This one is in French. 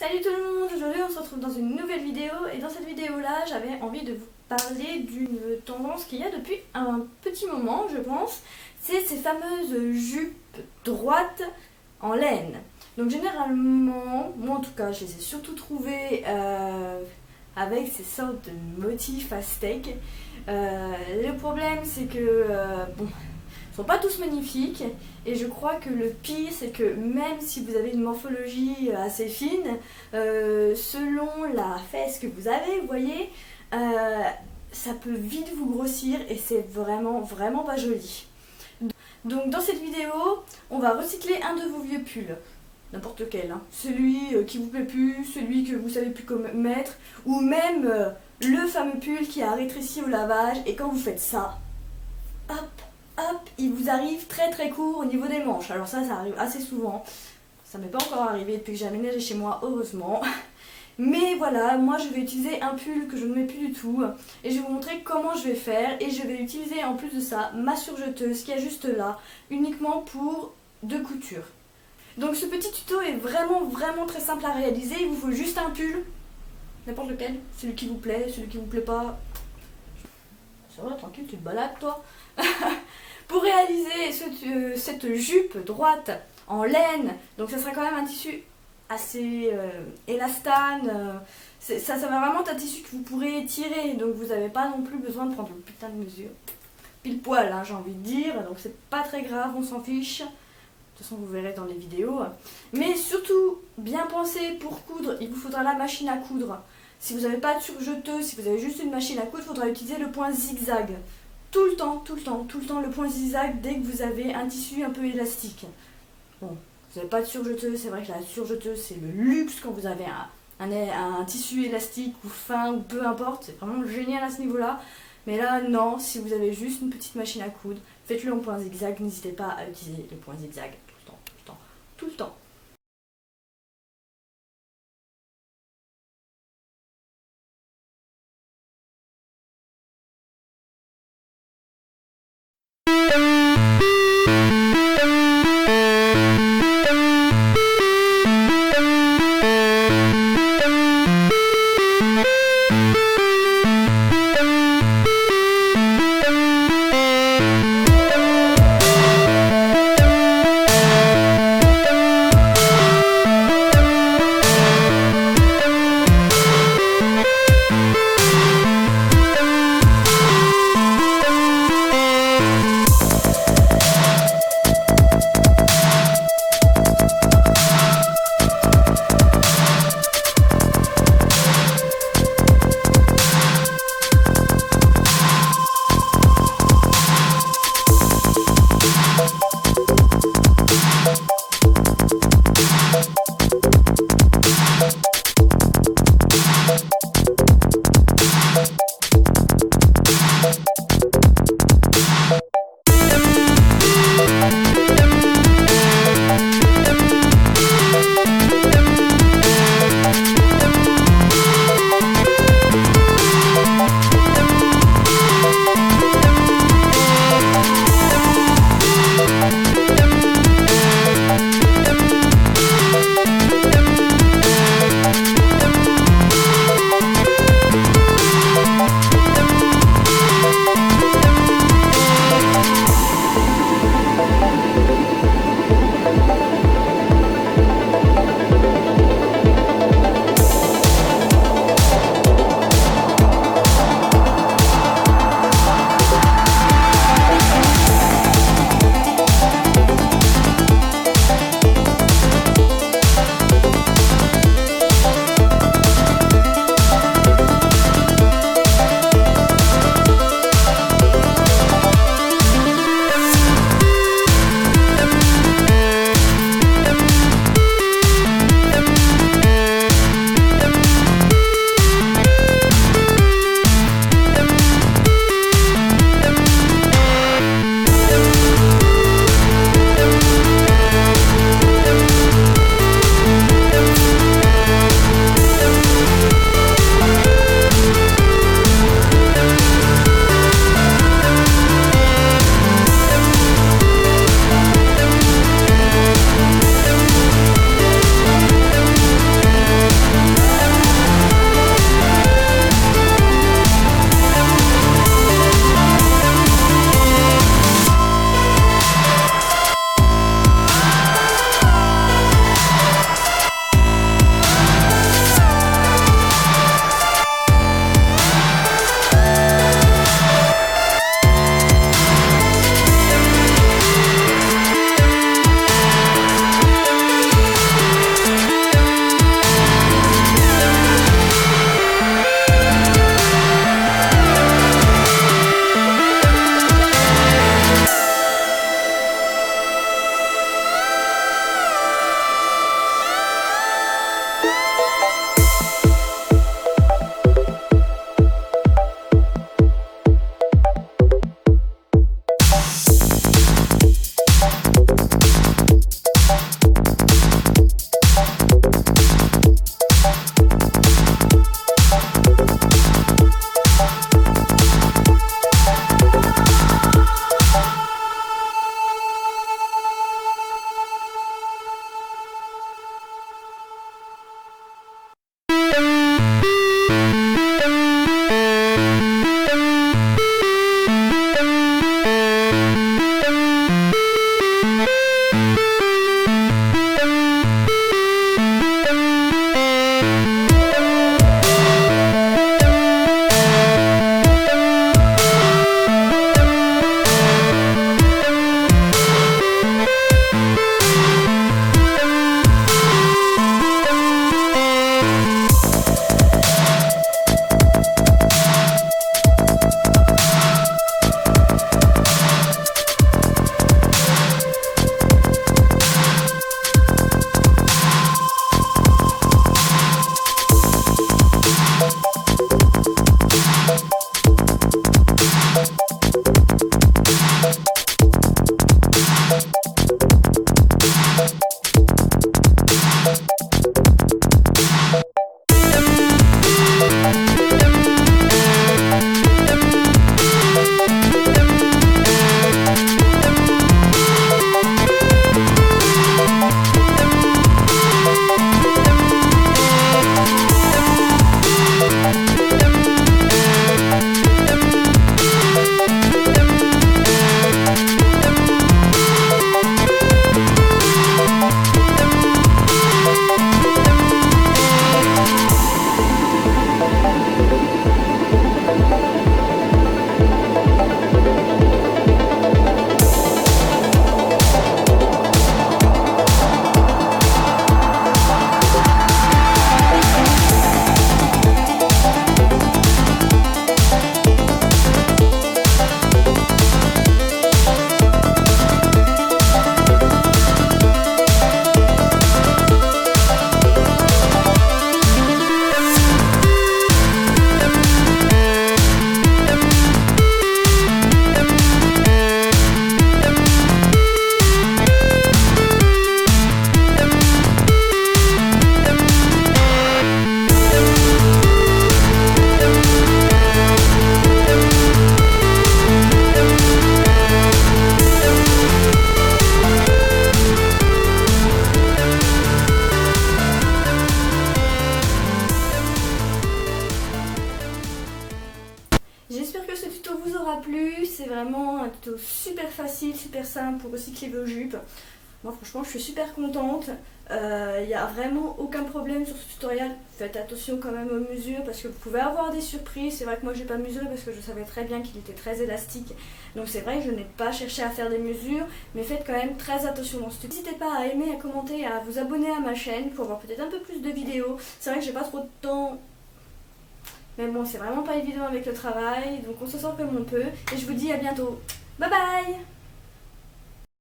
Salut tout le monde, aujourd'hui on se retrouve dans une nouvelle vidéo et dans cette vidéo là j'avais envie de vous parler d'une tendance qu'il y a depuis un petit moment je pense, c'est ces fameuses jupes droites en laine. Donc généralement, moi en tout cas je les ai surtout trouvées avec ces sortes de motifs à steak. Le problème c'est que bon, ils sont pas tous magnifiques et je crois que le pire c'est que même si vous avez une morphologie assez fine, selon la fesse que vous avez, vous voyez, ça peut vite vous grossir et c'est vraiment pas joli. Donc dans cette vidéo, on va recycler un de vos vieux pulls, n'importe lequel, hein. Celui qui vous plaît plus, celui que vous savez plus comment mettre, ou même le fameux pull qui a rétréci au lavage et quand vous faites ça, hop, il vous arrive très court au niveau des manches. Alors ça arrive assez souvent. Ça m'est pas encore arrivé depuis que j'ai aménagé chez moi, heureusement. Mais voilà, moi je vais utiliser un pull que je ne mets plus du tout. Et je vais vous montrer comment je vais faire. Et je vais utiliser en plus de ça ma surjeteuse qui est juste là, uniquement pour deux coutures. Donc ce petit tuto est vraiment très simple à réaliser. Il vous faut juste un pull, n'importe lequel, celui qui vous plaît, celui qui vous plaît pas. Ça va, tranquille, tu te balades toi. Pour réaliser cette jupe droite en laine, donc ça sera quand même un tissu assez élastane, ça va vraiment être un tissu que vous pourrez étirer, donc vous n'avez pas non plus besoin de prendre le putain de mesure pile poil, hein, j'ai envie de dire, donc c'est pas très grave, on s'en fiche. De toute façon vous verrez dans les vidéos. Mais surtout, bien penser, pour coudre, il vous faudra la machine à coudre. Si vous n'avez pas de surjeteuse, si vous avez juste une machine à coudre, il faudra utiliser le point zigzag. Tout le temps, le point zigzag dès que vous avez un tissu un peu élastique. Bon, vous n'avez pas de surjeteuse, c'est vrai que la surjeteuse c'est le luxe quand vous avez un tissu élastique ou fin ou peu importe, c'est vraiment génial à ce niveau-là. Mais là, non, si vous avez juste une petite machine à coudre, faites-le en point zigzag, n'hésitez pas à utiliser le point zigzag tout le temps. tuto super facile, super simple pour recycler vos jupes. Moi franchement je suis super contente, il n'y a vraiment aucun problème sur ce tutoriel. Faites attention quand même aux mesures parce que vous pouvez avoir des surprises. C'est vrai que moi j'ai pas mesuré parce que je savais très bien qu'il était très élastique, donc c'est vrai que je n'ai pas cherché à faire des mesures, mais faites quand même très attention dans ce tuto. N'hésitez pas à aimer, à commenter, à vous abonner à ma chaîne pour voir peut-être un peu plus de vidéos. C'est vrai que j'ai pas trop de temps, mais bon c'est vraiment pas évident avec le travail, donc on se sent comme on peut, et je vous dis à bientôt. Bye bye.